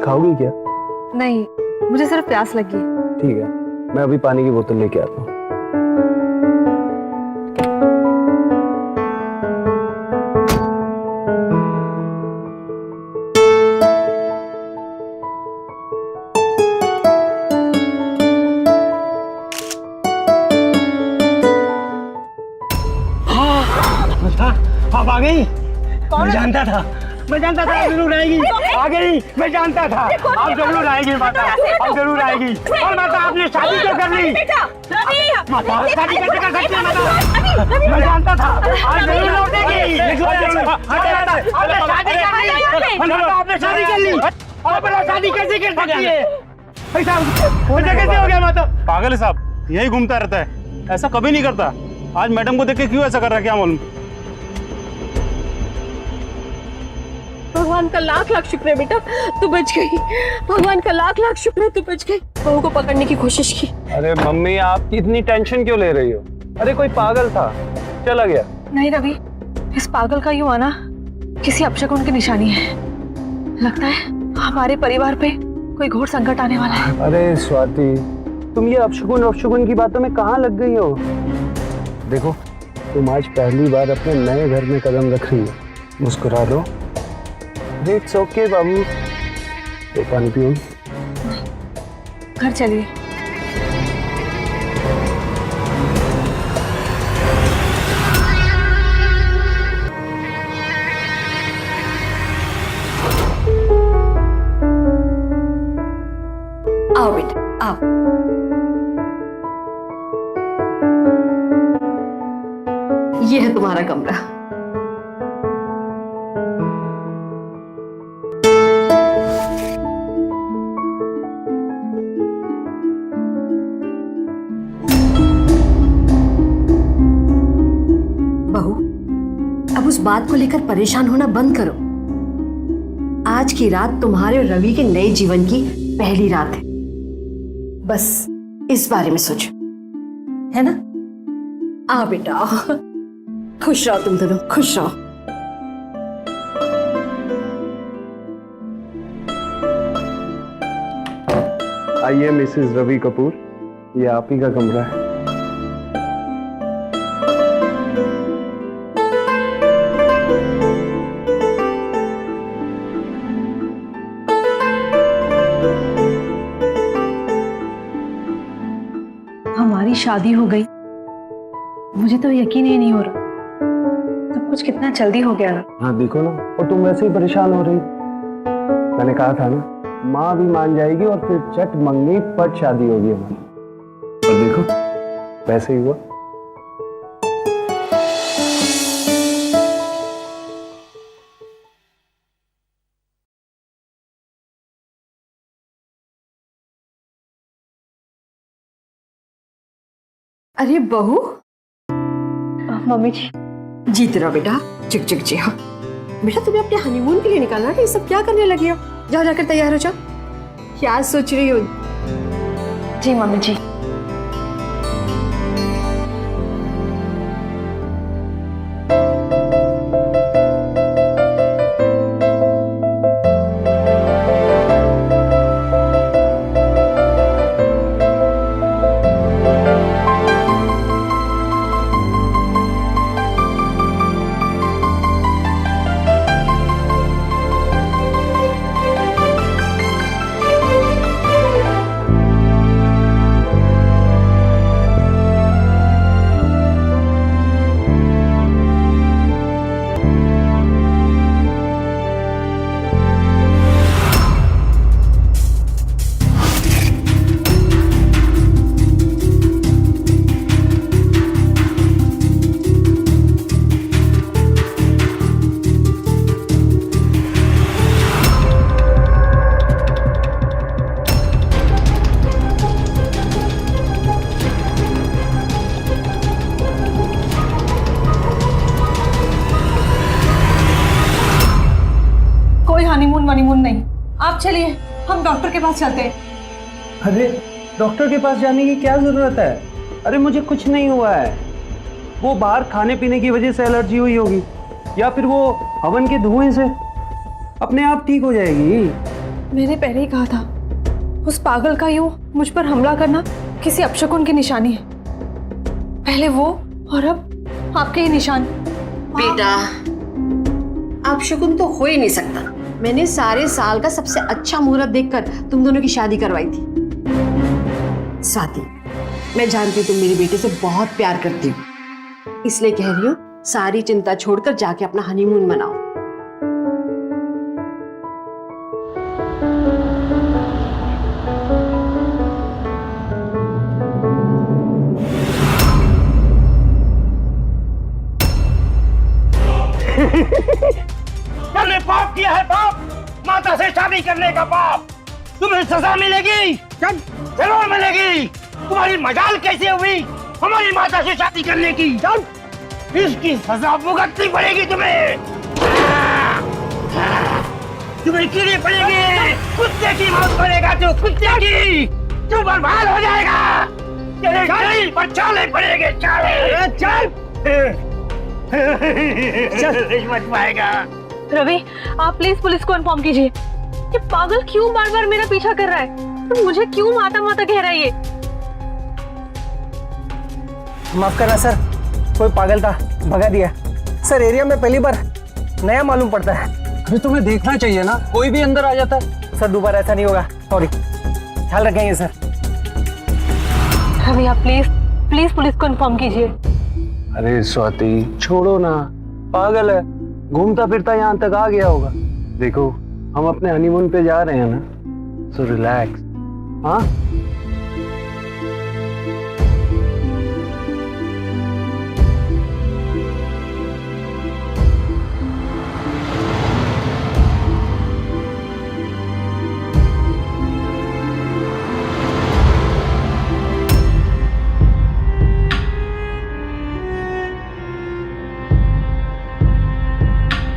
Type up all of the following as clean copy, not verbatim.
खाओगी क्या? नहीं, मुझे सिर्फ प्यास लगी है। ठीक है, मैं अभी पानी की बोतल लेके आता हूँ। आप आ गई? मैं जानता था आप जरूर आएगी। आ गई, मैं जानता था आप जरूर आएगी माता, आप जरूर आएगी। और माता आपने शादी क्यों कर ली? माता शादी कैसे कर सकती है माता? मैं जानता था आज जरूर लौटेगी। आपने शादी कर ली, आपने शादी कैसे कर सकती है? ऐसा कैसे हो गया माता? पागल है साहब, यही घूमता रहता है, ऐसा कभी नहीं करता। आज मैडम को देख के क्यों ऐसा कर रहा है क्या मालूम। भगवान का लाख लाख शुक्र है बेटा, तू बच गई। भगवान का लाख लाख शुक्र है, तू बच गई। बहू को पकड़ने की कोशिश की। अरे मम्मी, आप इतनी टेंशन क्यों ले रही हो? अरे कोई पागल था, चला गया। नहीं रवि, इस पागल का यूं आना किसी अपशकुन की निशानी है। लगता है हमारे परिवार पे कोई घोर संकट आने वाला है। अरे स्वाति, तुम ये अपशकुन की बातों में कहाँ लग गई हो? देखो, तुम आज पहली बार अपने नए घर में कदम रख रही हो, मुस्कुरा दो। इट्स ओके बाबू, तो पानी पियोगी? घर चलिए। आओ बेटा आओ। ये है तुम्हारा कमरा। बहू, अब उस बात को लेकर परेशान होना बंद करो। आज की रात तुम्हारे और रवि के नए जीवन की पहली रात है। बस इस बारे में सोचो, है ना? आओ बेटा आओ। खुश रहो तुम दोनों, खुश रहो। आइए मिसेस रवि कपूर, ये आप ही का कमरा है। हमारी शादी हो गई, मुझे तो यकीन ही नहीं हो रहा। सब कुछ कितना जल्दी हो गया ना। हाँ देखो ना, और तुम वैसे ही परेशान हो रही। मैंने कहा था ना, माँ भी मान जाएगी और फिर चट मंगनी पट शादी होगी हमारी। और देखो वैसे ही हुआ। अरे बहू। मम्मी जी। जीत रहो बेटा, चुक चुक जी। हाँ बेटा, तुम्हें अपने हनीमून के लिए निकालना है, ये सब क्या करने लगी हो? जाओ जाकर तैयार हो जाओ। क्या सोच रही हो? जी मम्मी जी। हनीमून नहीं, आप चलिए, हम डॉक्टर के पास चलते हैं। अरे डॉक्टर के पास जाने की क्या जरूरत है? अरे मुझे कुछ नहीं हुआ है। वो बाहर खाने पीने की वजह से एलर्जी हुई होगी, या फिर वो हवन के धुएं से। अपने आप ठीक हो जाएगी। मैंने पहले ही कहा था, उस पागल का यूं मुझ पर हमला करना किसी अपशकुन की निशानी है। पहले वो और अब आपके ही निशान। बेटा, अब शकुन तो हो ही नहीं सकता। मैंने सारे साल का सबसे अच्छा मुहूर्त देखकर तुम दोनों की शादी करवाई थी। स्वाति, मैं जानती हूँ तुम मेरी बेटे से बहुत प्यार करती हो, इसलिए कह रही हूँ सारी चिंता छोड़कर जाके अपना हनीमून मनाओ। तुमने पाप किया है, पाप, माता से शादी करने का पाप। तुम्हें सजा मिलेगी, जरूर मिलेगी। तुम्हारी मजाल कैसे हुई हमारी माता से शादी करने की? इसकी सजा भुगतनी पड़ेगी तुम्हें। तुम्हें कीड़े पड़ेंगे, कुत्ते की मौत पड़ेगा तू, कुत्ते की। तू बर्बाद हो जाएगा, तेरे शरीर पर चाले पड़ेगे, चाले। चल नहीं बच पाएगा। रवि, आप प्लीज पुलिस को इन्फॉर्म कीजिए। ये पागल क्यों बार बार मेरा पीछा कर रहा है? तो मुझे क्यों माता माता कह रहा है ये? माफ करना सर, कोई पागल था, भगा दिया। सर, एरिया में पहली बार नया मालूम पड़ता है। अरे तुम्हें देखना चाहिए ना, कोई भी अंदर आ जाता है। सर, दोबारा ऐसा नहीं होगा, सॉरी, ख्याल रखेंगे सर। रवि, आप प्लीज प्लीज पुलिस को इन्फॉर्म कीजिए। अरे स्वाति, छोड़ो ना, पागल है, घूमता फिरता यहाँ तक आ गया होगा। देखो, हम अपने हनीमून पे जा रहे हैं ना, सो रिलैक्स। हाँ,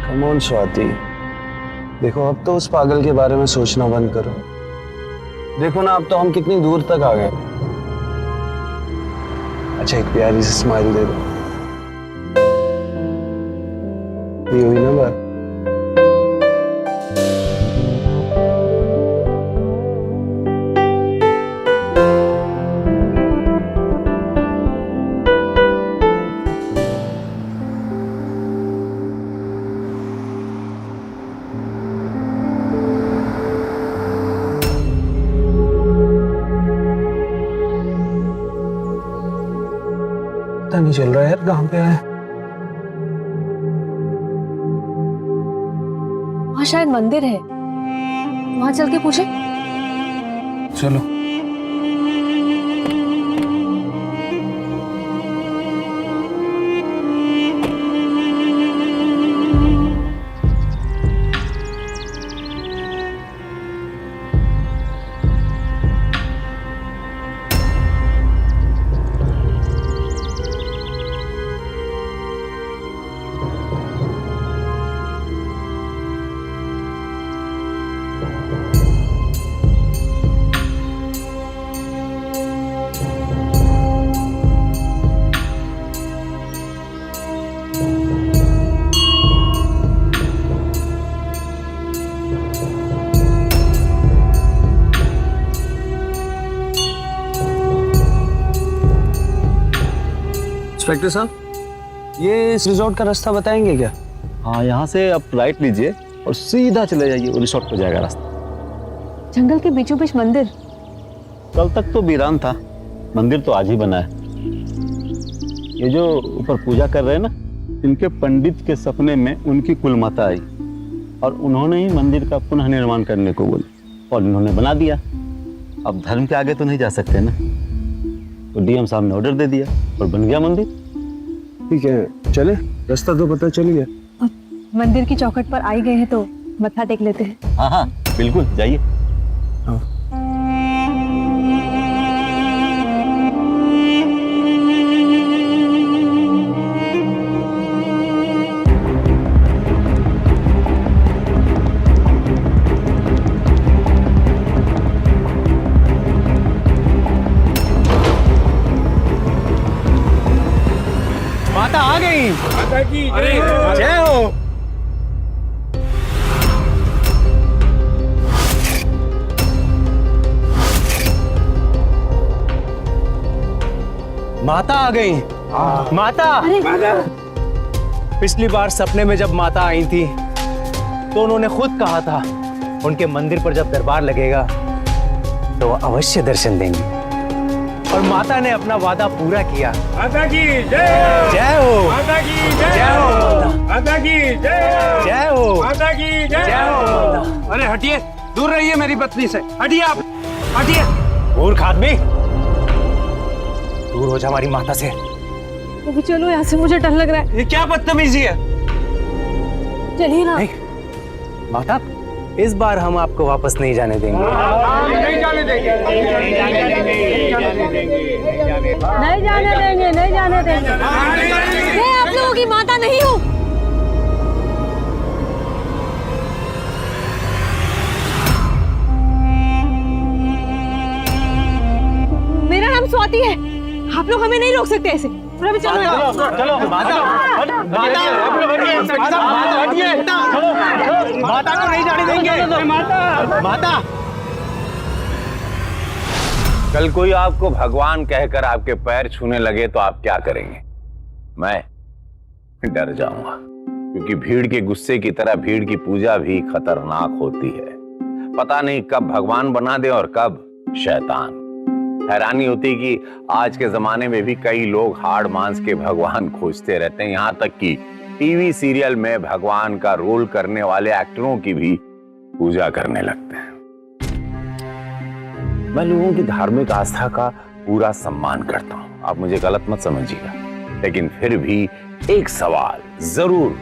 कम ऑन स्वाति, देखो अब तो उस पागल के बारे में सोचना बंद करो। देखो ना, अब तो हम कितनी दूर तक आ गए। अच्छा, एक प्यारी सी स्माइल दे दो। ये हुई ना बात। पता नहीं चल रहा है यार कहाँ पे आए। वहाँ शायद मंदिर है, वहाँ चल के पूछे। चलो। इंस्पेक्टर साहब, ये इस रिजॉर्ट का रास्ता बताएंगे क्या? हाँ, यहाँ से आप राइट लीजिए और सीधा चले जाइए, रिसोर्ट पे जाएगा रास्ता। जंगल के बीचों बीच मंदिर। कल तक तो वीरान था, मंदिर तो आज ही बना है। ये जो ऊपर पूजा कर रहे हैं ना, इनके पंडित के सपने में उनकी कुलमाता आई और उन्होंने ही मंदिर का पुनः निर्माण करने को बोला और इन्होंने बना दिया। अब धर्म के आगे तो नहीं जा सकते ना, तो डीएम साहब ने ऑर्डर दे दिया और बन गया मंदिर। ठीक है, चले, रास्ता तो पता चल गया। मंदिर की चौखट पर आई गए हैं तो मत्था टेक लेते हैं। हाँ हाँ बिल्कुल, जाइए। माता आ गई। माता की जय हो। माता आ गई। माता, पिछली बार सपने में जब माता आई थी तो उन्होंने खुद कहा था उनके मंदिर पर जब दरबार लगेगा तो वो अवश्य दर्शन देंगी, और माता ने अपना वादा पूरा किया। माता की जय, जय हो, माता की जय, जय हो, माता की जय, जय हो, माता की जय हो। अरे हटिए, दूर रहिए मेरी पत्नी से, हटिए आप, हटिए। मूर्ख आदमी, दूर हो जा हमारी माता से। अभी चलो यहाँ से, मुझे डर लग रहा है। ये क्या बदतमीजी है? चलिए ना। नहीं, माता, इस बार हम आपको वापस नहीं जाने देंगे। नहीं जाने देंगे, नहीं जाने देंगे। मैं आप लोगों की माता नहीं हूँ। मेरा नाम स्वाति है, आप लोग हमें नहीं रोक सकते ऐसे। रवि चलो यहाँ। चलो माता, माता को नहीं जाने देंगे। माता, कल कोई आपको भगवान कहकर आपके पैर छूने लगे तो आप क्या करेंगे? मैं डर जाऊंगा, क्योंकि भीड़ के गुस्से की तरह भीड़ की पूजा भी खतरनाक होती है। पता नहीं कब भगवान बना दे और कब शैतान। हैरानी होती कि आज के जमाने में भी कई लोग हाड़ मांस के भगवान खोजते रहते हैं, यहां तक कि टीवी सीरियल में भगवान का रोल करने वाले एक्टरों की भी पूजा करने लगते हैं। मैं लोगों की धार्मिक आस्था का पूरा सम्मान करता हूं, आप मुझे गलत मत समझिएगा, लेकिन फिर भी एक सवाल जरूर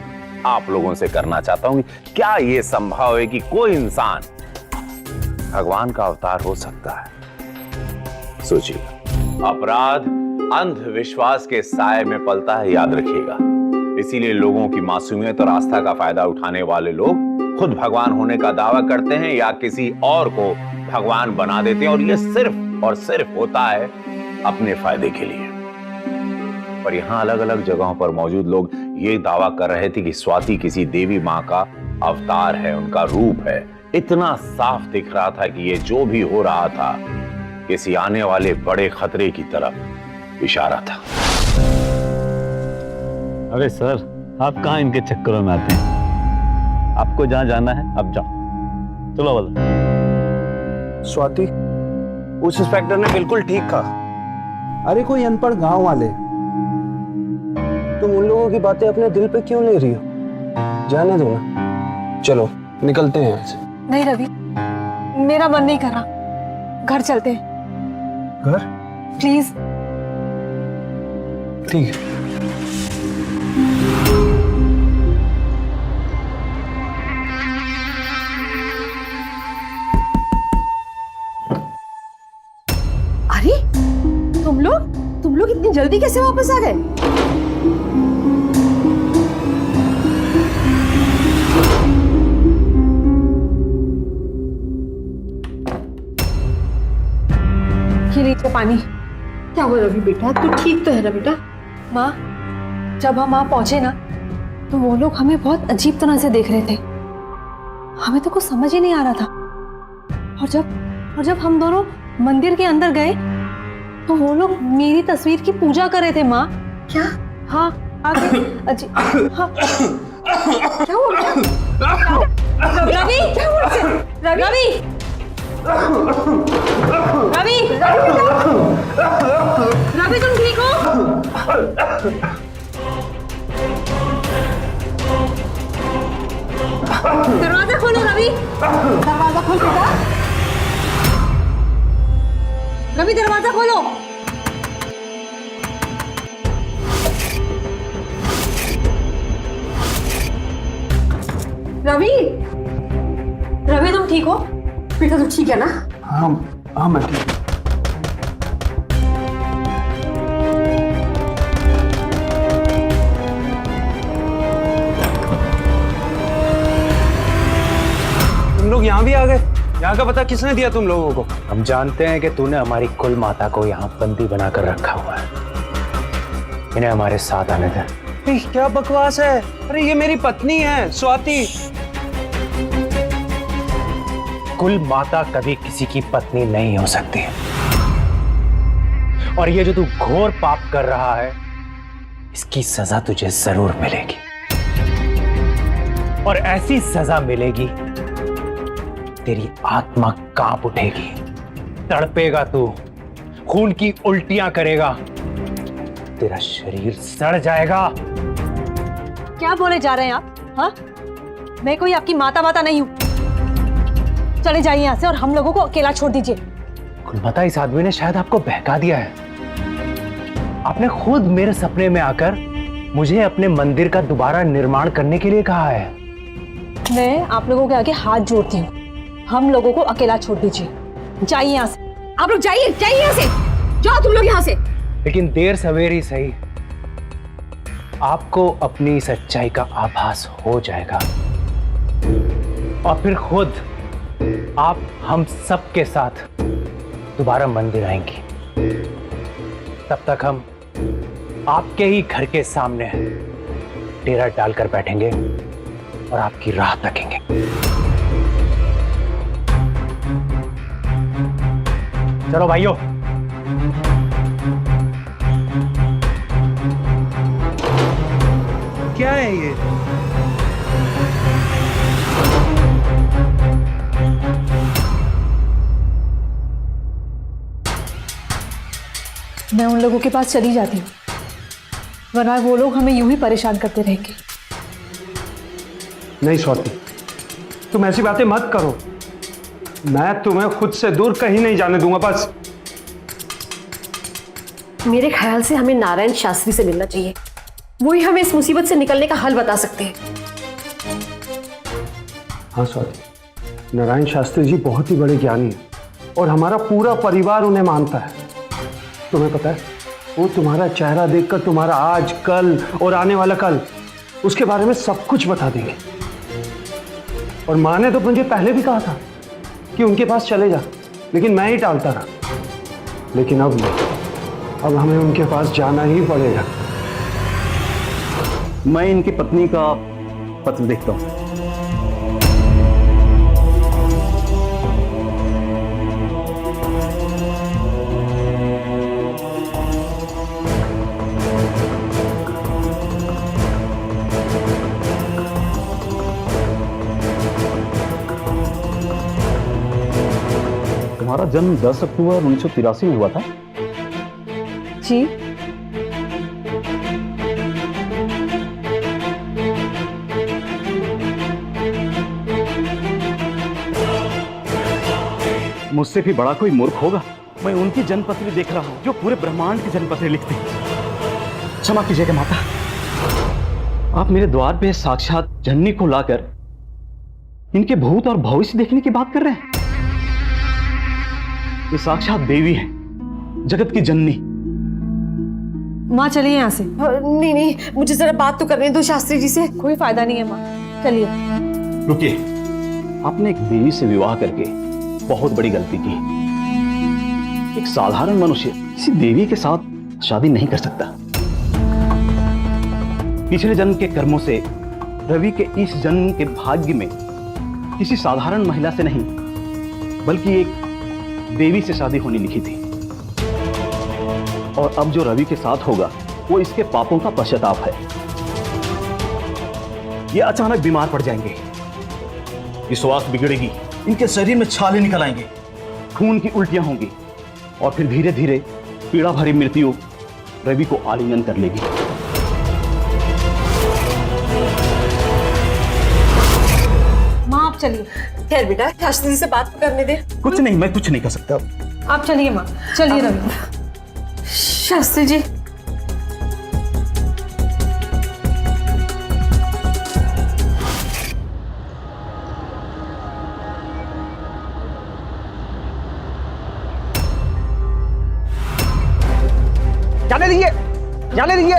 आप लोगों से करना चाहता हूं कि क्या यह संभव है कि कोई इंसान भगवान का अवतार हो सकता है? सोचिए, अपराध अंधविश्वास के साए में पलता है, याद रखिएगा। इसीलिए लोगों की मासूमियत और आस्था का फायदा उठाने वाले लोग खुद भगवान होने का दावा करते हैं या किसी और को भगवान बना देते हैं, और यह सिर्फ और सिर्फ होता है अपने फायदे के लिए। पर यहां अलग अलग जगहों पर मौजूद लोग ये दावा कर रहे थे कि स्वाति किसी देवी मां का अवतार है, उनका रूप है। इतना साफ दिख रहा था कि ये जो भी हो रहा था किसी आने वाले बड़े खतरे की तरफ इशारा था। अरे सर, आप कहाँ इनके चक्करों में आते हैं? आपको जहां जाना है अब जाओ, चलो बोलो। स्वाति, उस इंस्पेक्टर ने बिल्कुल ठीक कहा। अरे कोई अनपढ़ गांव वाले, तुम उन लोगों की बातें अपने दिल पे क्यों ले रही हो? जाने दो ना, चलो निकलते हैं यहाँ से। नहीं रवि, मेरा मन नहीं कर रहा, घर चलते हैं। घर? प्लीज। ठीक है। अरे तुम लोग इतनी जल्दी कैसे वापस आ गए? लीजिए पानी। क्या हुआ रवि बेटा, तू ठीक तो है ना बेटा? माँ, जब हम वहां पहुंचे ना तो वो लोग हमें बहुत अजीब तरह से देख रहे थे, हमें तो कुछ समझ ही नहीं आ रहा था। और जब हम दोनों मंदिर के अंदर गए तो वो लोग मेरी तस्वीर की पूजा कर रहे थे। माँ क्या? हाँ, आगे हाँ। क्या हुआ? रवि, रवि, रवि, रवि तुम ठीक हो? दरवाजा खोलो रवि। दरवाजा खोल बेटा। रवि दरवाजा खोलो। रवि, रवि तुम ठीक हो? बेटा तू ठीक है ना? हाँ मैं ठीक। तुम लोग यहाँ भी आ गए? यहाँ का पता किसने दिया तुम लोगों को? हम जानते हैं कि तूने हमारी कुल माता को यहाँ बंदी बनाकर रखा हुआ है, इन्हें हमारे साथ आने दे। क्या बकवास है? अरे ये मेरी पत्नी है स्वाति। कुल माता कभी किसी की पत्नी नहीं हो सकती, और ये जो तू घोर पाप कर रहा है, इसकी सजा तुझे जरूर मिलेगी। और ऐसी सजा मिलेगी, तेरी आत्मा कांप उठेगी, तड़पेगा तू, खून की उल्टियां करेगा, तेरा शरीर सड़ जाएगा। क्या बोले जा रहे हैं आप? हाँ, मैं कोई आपकी माता वाता नहीं हूं। चले जाइए यहाँ से और हम लोगों को अकेला छोड़ दीजिए। कुलमाता, इस आदमी ने शायद आपको बहका दिया है। आपने खुद मेरे सपने में आकर मुझे अपने मंदिर का दोबारा निर्माण करने के लिए कहा है। मैं आप लोगों के आगे हाथ जोड़ती हूँ, हम लोगों को अकेला छोड़ दीजिए। जाइए यहाँ से, आप लोग जाइए जाइए यहाँ से, जाओ तुम लोग यहाँ से। लेकिन देर सवेर ही सही, आपको अपनी सच्चाई का आभास हो जाएगा और फिर खुद आप हम सब के साथ दोबारा मंदिर आएंगी। तब तक हम आपके ही घर के सामने डेरा डालकर बैठेंगे और आपकी राह तकेंगे। चलो भाइयों। क्या है ये? मैं उन लोगों के पास चली जाती हूँ, वरना वो लोग हमें यूं ही परेशान करते रहेंगे। नहीं स्वाति, तुम ऐसी बातें मत करो। मैं तुम्हें खुद से दूर कहीं नहीं जाने दूंगा। बस मेरे ख्याल से हमें नारायण शास्त्री से मिलना चाहिए, वही हमें इस मुसीबत से निकलने का हल बता सकते हैं। हाँ स्वाति, नारायण शास्त्री जी बहुत ही बड़े ज्ञानी हैं और हमारा पूरा परिवार उन्हें मानता है। तुम्हें पता है, वो तुम्हारा चेहरा देखकर तुम्हारा आज, कल और आने वाला कल, उसके बारे में सब कुछ बता देंगे। और माँ ने तो मुझे पहले भी कहा था कि उनके पास चले जा, लेकिन मैं ही टालता रहा। लेकिन अब नहीं, अब हमें उनके पास जाना ही पड़ेगा। मैं इनकी पत्नी का पत्र देखता हूं। तुम्हारा जन्म 10 अक्टूबर 1983 में हुआ था? जी, मुझसे भी बड़ा कोई मूर्ख होगा। मैं उनकी जन्मपत्री देख रहा हूं जो पूरे ब्रह्मांड की जन्मपत्री लिखते हैं। क्षमा कीजिएगा माता, आप मेरे द्वार पे साक्षात जननी को लाकर इनके भूत और भविष्य देखने की बात कर रहे हैं। ये साक्षात देवी है, जगत की जननी। माँ चलिए यहाँ से। नहीं नहीं, मुझे जरा बात तो करने दो शास्त्री जी से। कोई फायदा नहीं है माँ, चलिए। रुकिए, आपने एक देवी से विवाह करके बहुत बड़ी गलती की। एक साधारण मनुष्य किसी देवी के साथ शादी नहीं कर सकता। पिछले जन्म के कर्मों से रवि के इस जन्म के भाग्य में किसी साधारण महिला से नहीं, बल्कि एक देवी से शादी होनी लिखी थी। और अब जो रवि के साथ होगा वो इसके पापों का पश्चाताप है। ये अचानक बीमार पड़ जाएंगे, ये स्वास्थ्य बिगड़ेगी, इनके शरीर में छाले निकल आएंगे, खून की उल्टियां होंगी और फिर धीरे धीरे पीड़ा भरी मृत्यु रवि को आलिंगन कर लेगी। माँ आप चलिए। खैर बेटा, शास्त्री जी से बात तो करने दे। कुछ नहीं, मैं कुछ नहीं कर सकता। आप चलिए माँ, चलिए रवि। शास्त्री जी, जाने दीजिए, जाने दीजिए।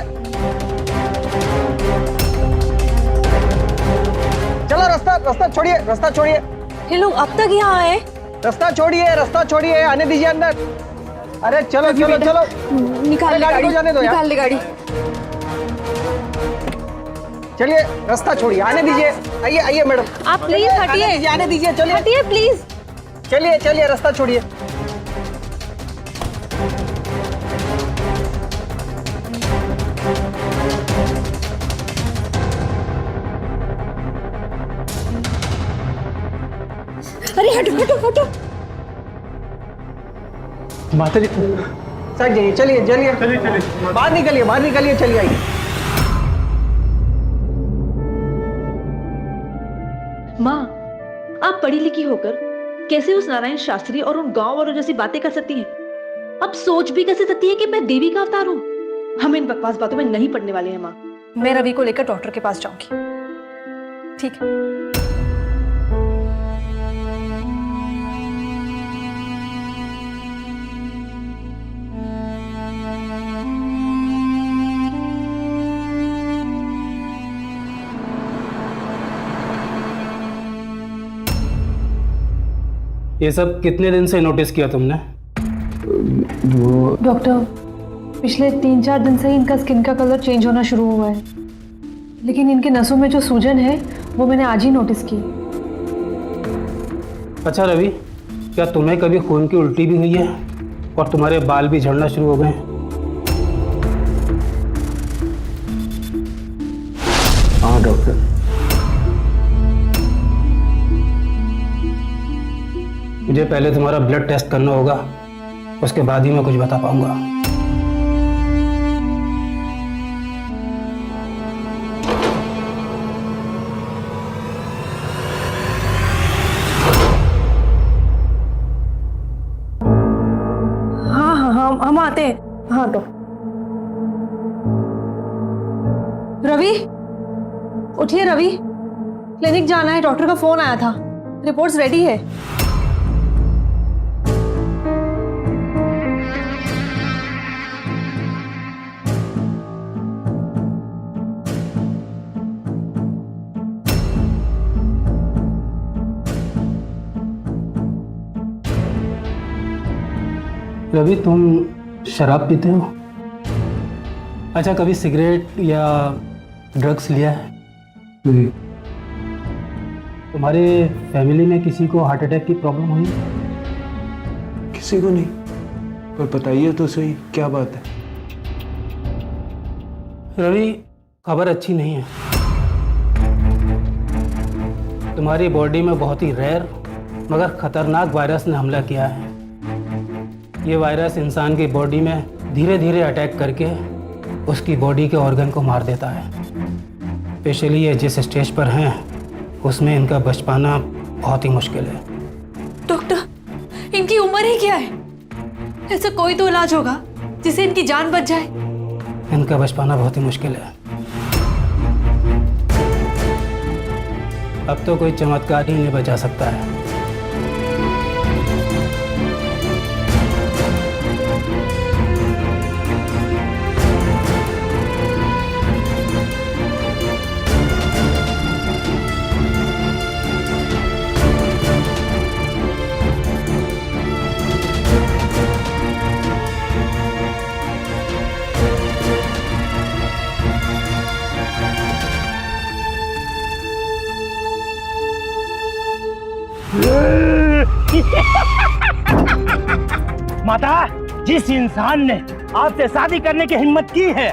चलो रास्ता छोड़िए, रास्ता छोड़िए। ये लोग अब तक यहाँ आए? रास्ता छोड़िए, आने दीजिए अंदर। अरे चलो चलो चलो, निकाल गाड़ी को जाने दो यार। निकाल ले गाड़ी। चलिए, रास्ता छोड़िए, आने दीजिए। आइए आइए मैडम, आप प्लीज हटिए, आने दीजिए, चलिए हटिए प्लीज। चलिए चलिए, रास्ता छोड़िए। अरे हटो हटो हटो। माता जी सर जाइए, चलिए चलिए चलिए, बाहर निकलिए चलिए आइए। माँ, आप पढ़ी लिखी होकर कैसे उस नारायण शास्त्री और उन गांव वालों जैसी बातें कर सकती हैं? अब सोच भी कैसे सकती है कि मैं देवी का अवतार हूँ? हम इन बकवास बातों में नहीं पड़ने वाले हैं माँ। मैं रवि को लेकर डॉक्टर के पास जाऊंगी। ठीक है। ये सब कितने दिन से नोटिस किया तुमने? डॉक्टर, पिछले 3-4 दिन से इनका स्किन का कलर चेंज होना शुरू हुआ है, लेकिन इनके नसों में जो सूजन है वो मैंने आज ही नोटिस की। अच्छा रवि, क्या तुम्हें कभी खून की उल्टी भी हुई है और तुम्हारे बाल भी झड़ना शुरू हो गए? हाँ डॉक्टर। मुझे पहले तुम्हारा ब्लड टेस्ट करना होगा, उसके बाद ही मैं कुछ बता पाऊंगा। हाँ, हम आते हैं। हाँ तो रवि, उठिए रवि, क्लिनिक जाना है, डॉक्टर का फोन आया था, रिपोर्ट्स रेडी है। रवि, तुम शराब पीते हो? अच्छा, कभी सिगरेट या ड्रग्स लिया है? नहीं। तुम्हारे फैमिली में किसी को हार्ट अटैक की प्रॉब्लम हुई? किसी को नहीं, पर बताइए तो सही, क्या बात है? रवि, खबर अच्छी नहीं है। तुम्हारी बॉडी में बहुत ही रेयर मगर खतरनाक वायरस ने हमला किया है। ये वायरस इंसान की बॉडी में धीरे धीरे अटैक करके उसकी बॉडी के ऑर्गन को मार देता है। स्पेशली ये जिस स्टेज पर हैं उसमें इनका बच पाना बहुत ही मुश्किल है। डॉक्टर, इनकी उम्र ही क्या है? ऐसा कोई तो इलाज होगा जिससे इनकी जान बच जाए। इनका बच पाना बहुत ही मुश्किल है। अब तो कोई चमत्कार ही नहीं बचा सकता है। माता, जिस इंसान ने आपसे शादी करने की हिम्मत की है,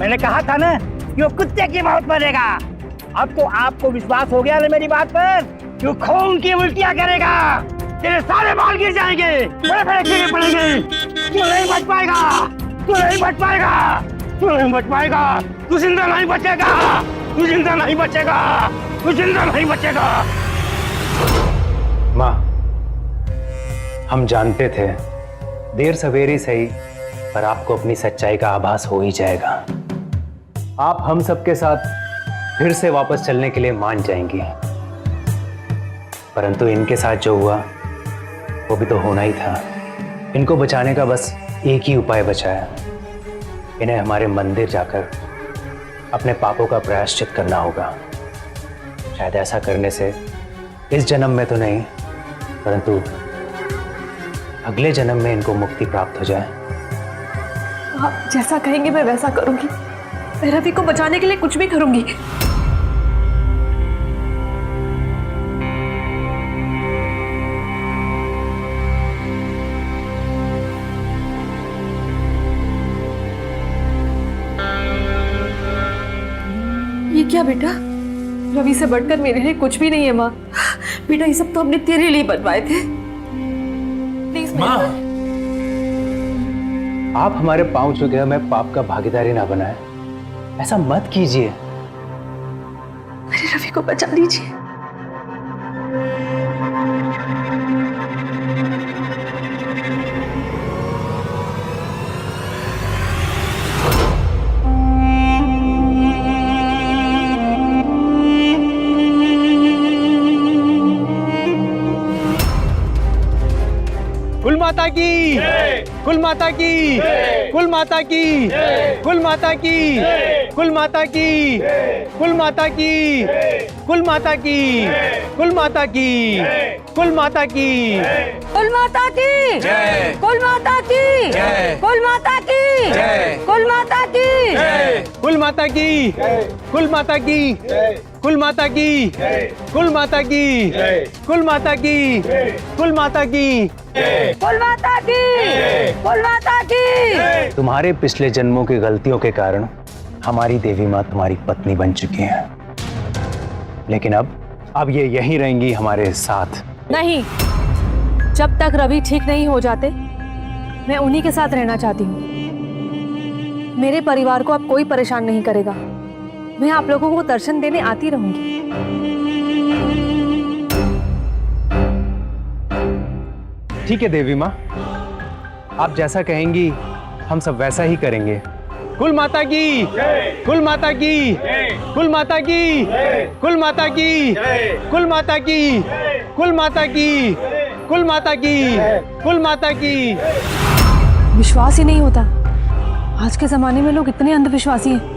मैंने कहा था ना कि वो कुत्ते की मौत मरेगा। अब तो आपको विश्वास हो गया ना मेरी बात पर कि वो खून की उल्टियां करेगा। तेरे सारे बाल गिर जाएंगे, बड़े बड़े कीड़े पड़ेंगे। तू नहीं बच पाएगा, तू नहीं बच पाएगा, तू नहीं बच पाएगा, तू जिंदा नहीं बचेगा, तू जिंदा नहीं बचेगा, तू जिंदा नहीं बचेगा। माँ, हम जानते थे देर सवेरी सही, पर आपको अपनी सच्चाई का आभास हो ही जाएगा। आप हम सबके साथ फिर से वापस चलने के लिए मान जाएंगी, परंतु इनके साथ जो हुआ वो भी तो होना ही था। इनको बचाने का बस एक ही उपाय बचा है। इन्हें हमारे मंदिर जाकर अपने पापों का प्रायश्चित करना होगा। शायद ऐसा करने से इस जन्म में तो नहीं, परंतु अगले जन्म में इनको मुक्ति प्राप्त हो जाए। आप जैसा कहेंगे मैं वैसा करूंगी। मैं रवि को बचाने के लिए कुछ भी करूंगी। क्या बेटा? रवि से बढ़कर मेरे लिए कुछ भी नहीं है माँ। बेटा ये सब तो हमने तेरे लिए बनवाए थे। प्लीज माँ, आप हमारे पांव छूके हमें पाप का भागीदारी ना बनाए, ऐसा मत कीजिए। मेरे रवि को बचा लीजिए। कुल माता की, कुल माता की, कुल माता की, कुल माता की, कुल माता की, कुल माता की, कुल माता की, कुल माता की, कुल माता की, कुल माता की जय, कुल माता की जय, कुल माता की जय, कुल माता की कुल माता की, कुल माता की, कुल माता की, कुल माता की, कुल माता की, कुल माता की, कुल माता की कुल माता की। तुम्हारे पिछले जन्मों की गलतियों के कारण हमारी देवी माँ तुम्हारी पत्नी बन चुकी हैं, लेकिन अब ये यहीं रहेंगी हमारे साथ। नहीं, जब तक रवि ठीक नहीं हो जाते मैं उन्हीं के साथ रहना चाहती हूँ। मेरे परिवार को अब कोई परेशान नहीं करेगा। मैं आप लोगों को दर्शन देने आती रहूंगी। ठीक है देवी माँ, आप जैसा कहेंगी हम सब वैसा ही करेंगे। कुल माता की, कुल माता की, कुल माता की, कुल माता की, कुल माता की, कुल माता की, कुल माता की, कुल माता की। विश्वास ही नहीं होता, आज के जमाने में लोग इतने अंधविश्वासी हैं।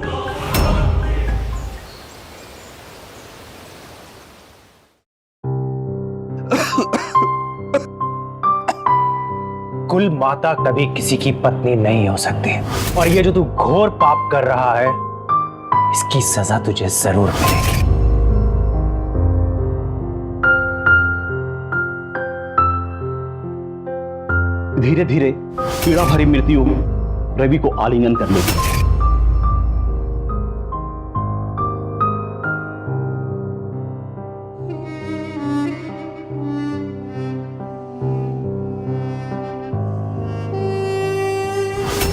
कुल माता कभी किसी की पत्नी नहीं हो सकती, और ये जो तू घोर पाप कर रहा है इसकी सजा तुझे जरूर मिलेगी। धीरे धीरे पीड़ा भरी मृत्यु रवि को आलिंगन कर लेगी।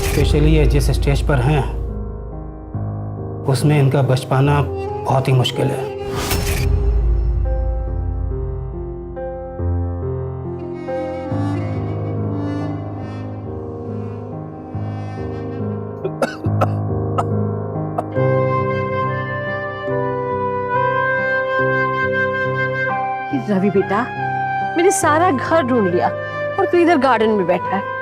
स्पेशली ये जिस स्टेज पर हैं उसमें इनका बच पाना बहुत ही मुश्किल है। रवि बेटा, मैंने सारा घर ढूंढ लिया और तू इधर गार्डन में बैठा है।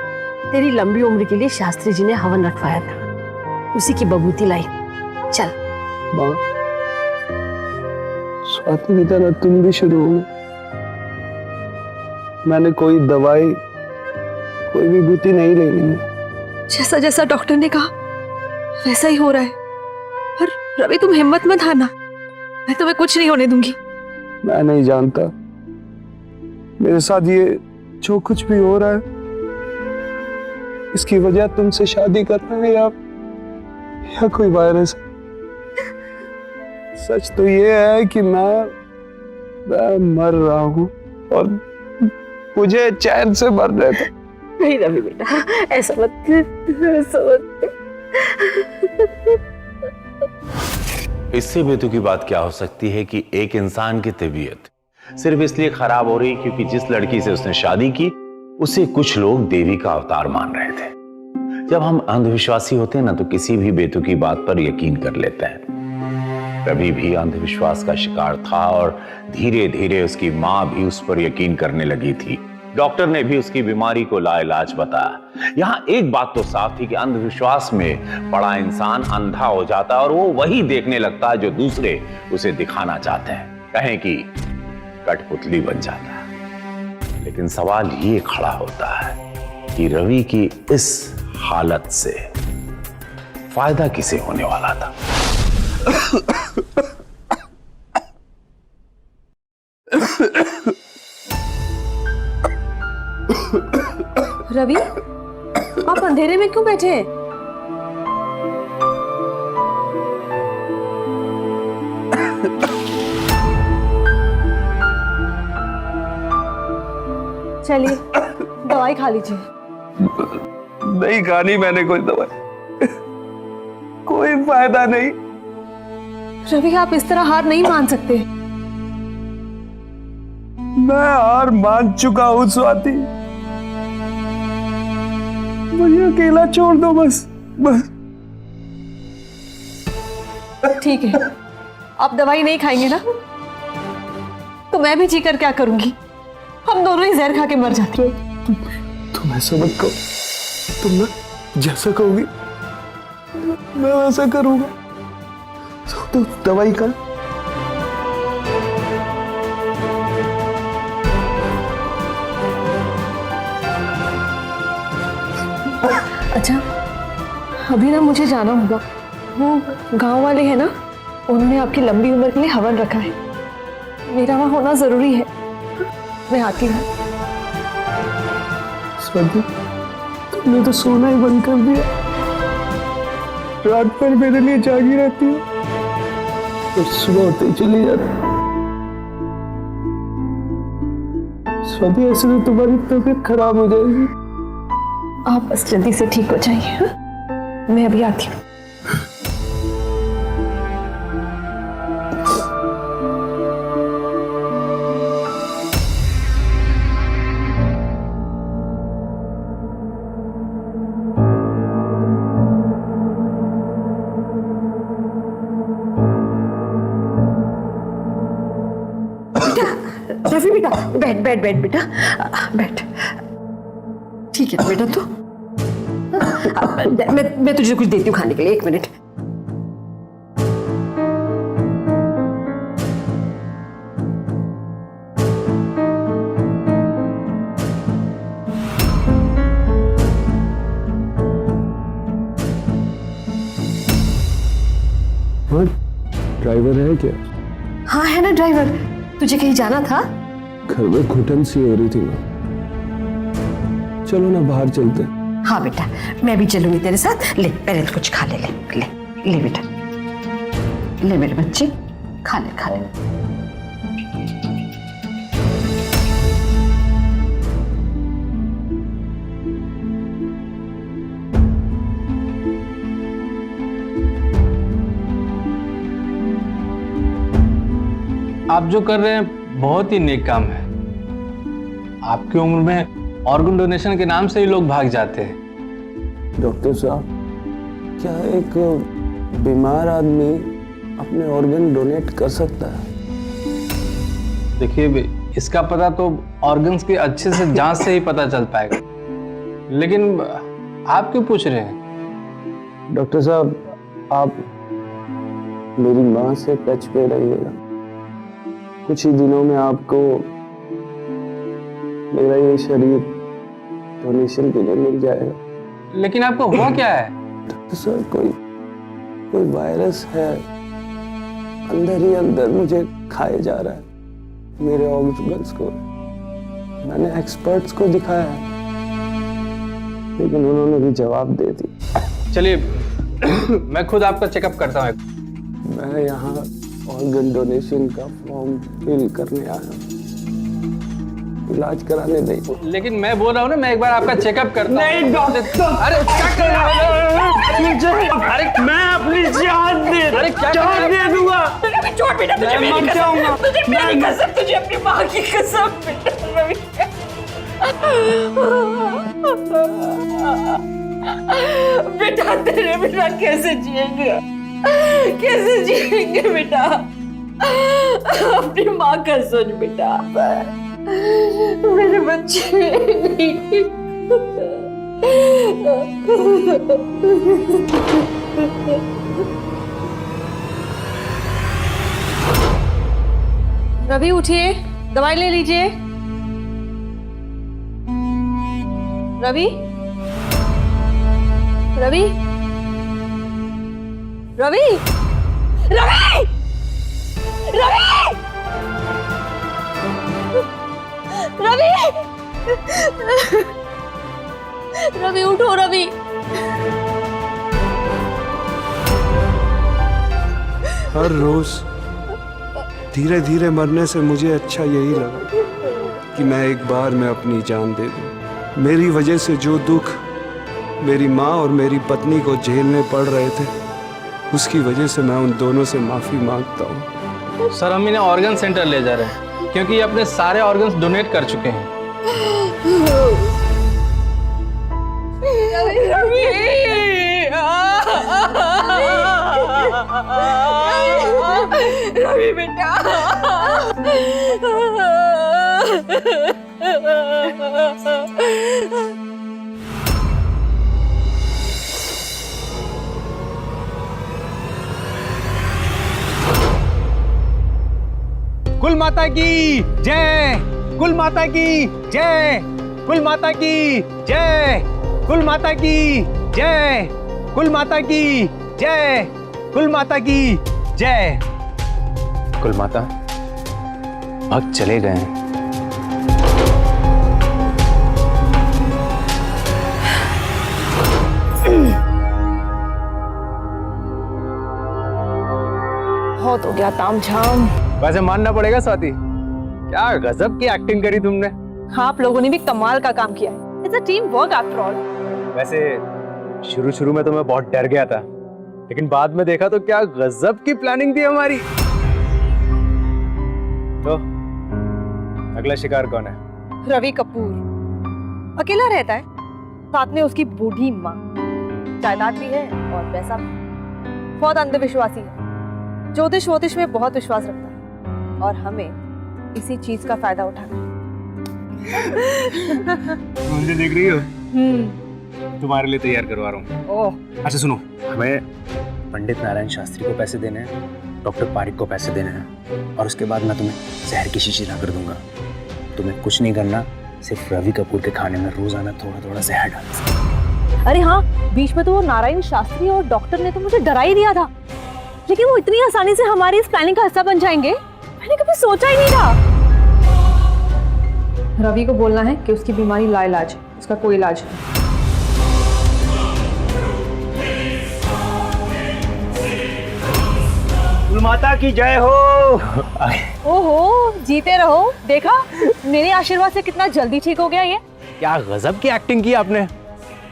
तेरी लंबी उम्र के लिए शास्त्री जी ने हवन रखवाया था, उसी की बबूती लाई। चल माँ, स्वाति की तरह तुम भी शुरू हो। मैंने कोई दवाई, कोई विभूति नहीं लेनी है। जैसा जैसा डॉक्टर ने कहा वैसा ही हो रहा है। पर रवि तुम हिम्मत मत हारना, मैं तुम्हें कुछ नहीं होने दूंगी। मैं नहीं जानता मेरे साथ ये जो कुछ भी हो रहा है इसकी वजह तुमसे शादी करना है या कोई वायरस। सच तो ये है कि मैं मर रहा हूँ और मुझे चैन से मरने दो। नहीं रवि बेटा, ऐसा मत, ऐसा मत। इससे बेतुकी बात क्या हो सकती है कि एक इंसान की तबीयत सिर्फ इसलिए खराब हो रही क्योंकि जिस लड़की से उसने शादी की उसे कुछ लोग देवी का अवतार मान रहे थे। जब हम अंधविश्वासी होते हैं ना तो किसी भी बेतुकी बात पर यकीन कर लेते हैं। रवि भी अंधविश्वास का शिकार था और धीरे धीरे उसकी मां भी उस पर यकीन करने लगी थी। डॉक्टर ने भी उसकी बीमारी को लाइलाज बताया। यहां एक बात तो साफ थी कि अंधविश्वास में पड़ा इंसान अंधा हो जाता है और वो वही देखने लगता है जो दूसरे उसे दिखाना चाहते हैं। कहें कि कठपुतली बन जाता है। लेकिन सवाल ये खड़ा होता है कि रवि की इस हालत से फायदा किसे होने वाला था? रवि, आप अंधेरे में क्यों बैठे हैं? चलिए दवाई खा लीजिए। नहीं खानी मैंने कोई दवाई, कोई फायदा नहीं। रवि आप इस तरह हार नहीं मान सकते। मैं हार मान चुका हूं स्वाति, मुझे अकेला छोड़ दो बस बस। ठीक है, आप दवाई नहीं खाएंगे ना, तो मैं भी जीकर क्या करूंगी? हम दोनों ही जहर खा के मर जाते हैं। तुम ऐसा मत कहो, तुम ना जैसा कहोगी मैं वैसा करूंगा। तो दवाई खा। अच्छा, अभी ना मुझे जाना होगा। वो गांव वाले हैं ना, उन्होंने आपकी लंबी उम्र के लिए हवन रखा है। मेरा वहां होना जरूरी है। मैं आती हूँ। स्वाति, तुमने तो सोना ही बंद कर दिया। रात भर मेरे लिए जागी रहती है और सुबह होते ही चली जाती। स्वाति, ऐसे में तुम्हारी तबीयत खराब हो जाएगी। आप बस जल्दी से ठीक हो जाइए। हाँ? मैं अभी आती हूँ। रवि बेटा, बैठ बैठ बैठ बेटा, बैठ। ठीक है बेटा, तू मैं तुझे कुछ देती हूँ खाने के लिए। 1 मिनट। हाँ, ड्राइवर है क्या? हाँ है ना ड्राइवर। तुझे कहीं जाना था? घर में घुटन सी हो रही थी ना, चलो ना बाहर चलते। हाँ बेटा, मैं भी चलूंगी तेरे साथ। ले पहले तो कुछ खा ले। ले ले ले बेटा, ले मेरे बच्चे, खा ले खा ले। आप जो कर रहे हैं बहुत ही नेक काम है। आपकी उम्र में ऑर्गन डोनेशन के नाम से ही लोग भाग जाते हैं। डॉक्टर साहब, क्या एक बीमार आदमी अपने ऑर्गन डोनेट कर सकता है? देखिए, इसका पता तो ऑर्गन्स की अच्छे से जांच से ही पता चल पाएगा, लेकिन आप क्यों पूछ रहे हैं? डॉक्टर साहब, आप मेरी माँ से टच पे रहिएगा। कुछ ही दिनों में आपको मेरा ये शरीर डोनेशन के लिए मिल जाएगा। लेकिन आपको हुआ क्या है? डॉक्टर साहब, कोई वायरस है, अंदर ही अंदर मुझे खाए जा रहा है, मेरे ऑर्गन्स को। मैंने एक्सपर्ट्स को दिखाया है, लेकिन उन्होंने भी जवाब दे दिया। चलिए मैं खुद आपका चेकअप करता हूँ। मैं यहाँ ऑर्गन डोनेशन का फॉर्म फिल करने आया हूँ, इलाज कराने नहीं। लेकिन मैं बोल रहा हूँ ना, मैं एक बार आपका चेकअप करता हूँ। नहीं डॉक्टर, अरे क्या कर रहे हो? अरे मैं अपनी जान दे दूंगा। छोड़ बेटा, तुझे मेरी कसम, तुझे मेरी कसम, तुझे अपनी माँ की कसम बेटा। तेरे बिना कैसे जिएंगे, कैसे जिएंगे बेटा? अपनी माँ का सोच बेटा, मेरे बच्चे। रवि उठिए, दवाई ले लीजिए। रवि, रवि, रवि, रवि, रवि, रवि, रवि उठो रवि। हर रोज धीरे धीरे मरने से मुझे अच्छा यही लगा कि मैं एक बार में अपनी जान दे दूं। मेरी वजह से जो दुख मेरी माँ और मेरी पत्नी को झेलने पड़ रहे थे, उसकी वजह से मैं उन दोनों से माफी मांगता हूँ। सर हम इन्हें ऑर्गन सेंटर ले जा रहे हैं क्योंकि ये अपने सारे ऑर्गन्स डोनेट कर चुके हैं। रवि बेटा कुल माता की जय, कुल माता की जय, कुल माता की जय, कुल माता की जय, कुल माता की जय, कुल माता की जय। कुल माता भक्त चले गए हैं। बहुत हो गया तामझाम। वैसे मानना पड़ेगा स्वाति, क्या गजब की एक्टिंग करी तुमने। आप लोगों ने भी कमाल का काम किया है। It's a team work after all. वैसे शुरू में तो मैं बहुत डर गया था, लेकिन बाद में देखा तो क्या गजब की प्लानिंग थी हमारी। तो अगला शिकार कौन है? रवि कपूर अकेला रहता है, साथ में उसकी बूढ़ी माँ। जायदाद भी है और पैसा भी। बहुत अंधविश्वासी है, ज्योतिष वोतिष में बहुत विश्वास रखता है और हमें इसी चीज का फायदा उठाना है। मुझे देख रही हो? तुम्हारे लिए तैयार करवा रहा हूँ। ओह अच्छा सुनो, हमें पंडित नारायण शास्त्री को पैसे देने हैं, डॉक्टर पारिक को पैसे देने हैं, और उसके बाद मैं तुम्हें जहर की शीशी ला कर दूंगा। तुम्हें कुछ नहीं करना, सिर्फ रवि कपूर के खाने में रोजाना थोड़ा थोड़ा जहर डालना। अरे हाँ, बीच में तो वो नारायण शास्त्री और डॉक्टर ने तो मुझे डरा ही दिया था, लेकिन वो इतनी आसानी से हमारी इस प्लानिंग का हिस्सा बन जाएंगे मैंने कभी सोचा ही नहीं था। रवि को बोलना है कि उसकी बीमारी लाइलाज है, उसका कोई इलाज नहीं। माता की जय हो। ओहो, जीते रहो। देखा, मेरे आशीर्वाद से कितना जल्दी ठीक हो गया ये। क्या गजब की एक्टिंग की आपने।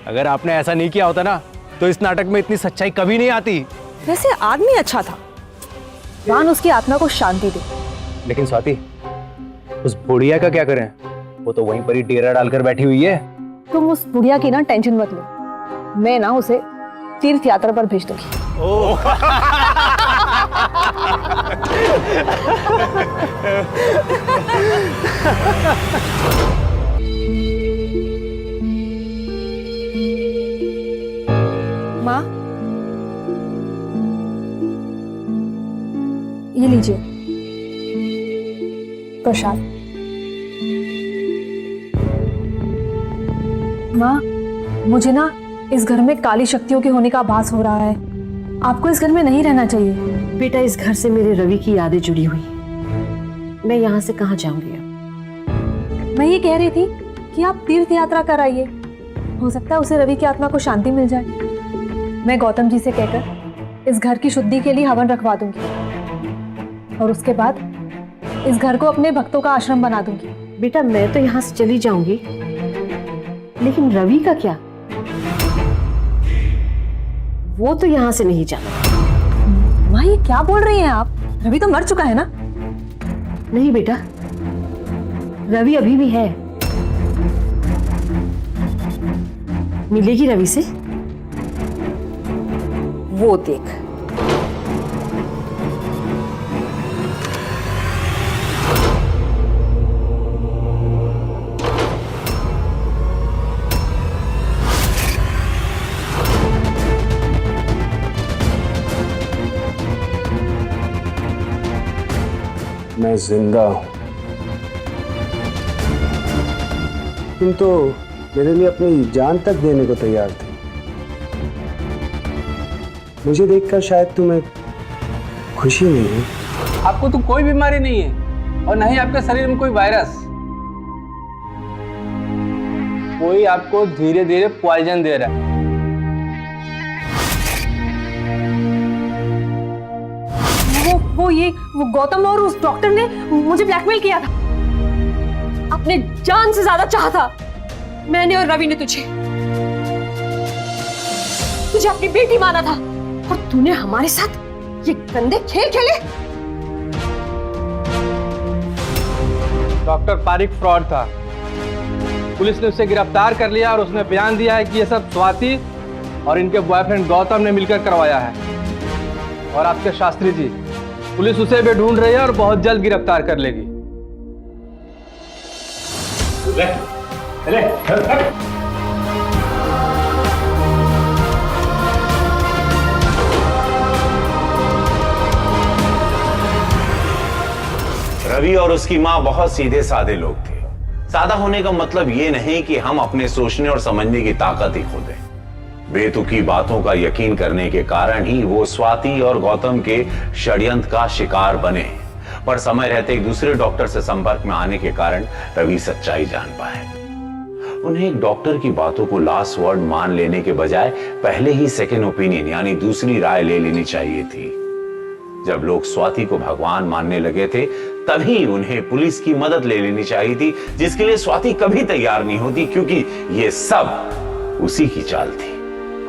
अगर आपने ऐसा नहीं किया होता ना, तो इस नाटक में इतनी सच्चाई कभी नहीं आती। वैसे आदमी अच्छा था, भगवान उसकी आत्मा को शांति दे। लेकिन स्वाति, उस बुढ़िया का क्या करें? वो तो वहीं पर ही डेरा डालकर बैठी हुई है। तुम उस बुढ़िया की ना टेंशन मत लो, मैं ना उसे तीर्थ यात्रा पर भेज दूंगी। माँ, ये लीजिए प्रसाद। माँ, मुझे ना इस घर में काली शक्तियों के होने का आभास हो रहा है। आपको इस घर में नहीं रहना चाहिए। बेटा, इस घर से मेरे रवि की यादें जुड़ी हुई हैं। मैं यहाँ से कहाँ जाऊंगी अब? मैं ये कह रही थी कि आप तीर्थ यात्रा कराइए, हो सकता है उसे रवि की आत्मा को शांति मिल जाए। मैं गौतम जी से कहकर इस घर की शुद्धि के लिए हवन रखवा दूंगी और उसके बाद इस घर को अपने भक्तों का आश्रम बना दूंगी। बेटा, मैं तो यहाँ से चली जाऊंगी, लेकिन रवि का क्या? वो तो यहाँ से नहीं जाना। माँ, ये क्या बोल रही हैं आप? रवि तो मर चुका है ना? नहीं बेटा, रवि अभी भी है। मिलेगी रवि से, वो देख। मैं जिंदा हूं। तुम तो मेरे लिए अपनी जान तक देने को तैयार थे। मुझे देखकर शायद तुम्हें खुशी नहीं हुई। आपको तो कोई बीमारी नहीं है और न ही आपके शरीर में कोई वायरस। कोई आपको धीरे धीरे पॉइजन दे रहा है। वो गौतम और उस डॉक्टर ने मुझे ब्लैकमेल किया था। आप अपने जान से ज्यादा चाहा था मैंने और रवि ने तुझे अपनी बेटी माना था और तूने हमारे साथ ये गंदे खेल खेले। डॉक्टर पारिक फ्रॉड था। पुलिस ने उसे गिरफ्तार कर लिया और उसने बयान दिया है कि ये सब स्वाति और इनके बॉयफ्रेंड गौतम ने मिलकर करवाया है। और आपके शास्त्री जी, पुलिस उसे भी ढूंढ रही है और बहुत जल्द गिरफ्तार कर लेगी। रवि और उसकी मां बहुत सीधे साधे लोग थे। सादा होने का मतलब ये नहीं कि हम अपने सोचने और समझने की ताकत ही खो दें। बेतुकी बातों का यकीन करने के कारण ही वो स्वाति और गौतम के षड्यंत्र का शिकार बने, पर समय रहते एक दूसरे डॉक्टर से संपर्क में आने के कारण रवि सच्चाई जान पाए। उन्हें एक डॉक्टर की बातों को लास्ट वर्ड मान लेने के बजाय पहले ही सेकेंड ओपिनियन यानी दूसरी राय ले लेनी चाहिए थी। जब लोग स्वाति को भगवान मानने लगे थे तभी उन्हें पुलिस की मदद ले लेनी चाहिए थी, जिसके लिए स्वाति कभी तैयार नहीं होती, क्योंकि ये सब उसी की चाल थी।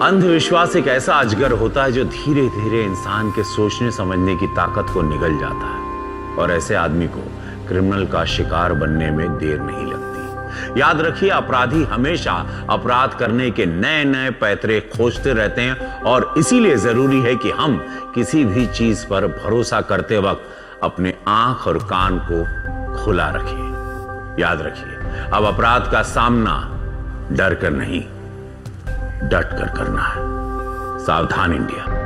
अंधविश्वास एक ऐसा अजगर होता है जो धीरे धीरे इंसान के सोचने समझने की ताकत को निगल जाता है और ऐसे आदमी को क्रिमिनल का शिकार बनने में देर नहीं लगती। याद रखिए, अपराधी हमेशा अपराध करने के नए नए पैतरे खोजते रहते हैं और इसीलिए जरूरी है कि हम किसी भी चीज पर भरोसा करते वक्त अपने आंख और कान को खुला रखिए। याद रखिए, अब अपराध का सामना डर कर नहीं, डट कर करना है। सावधान इंडिया।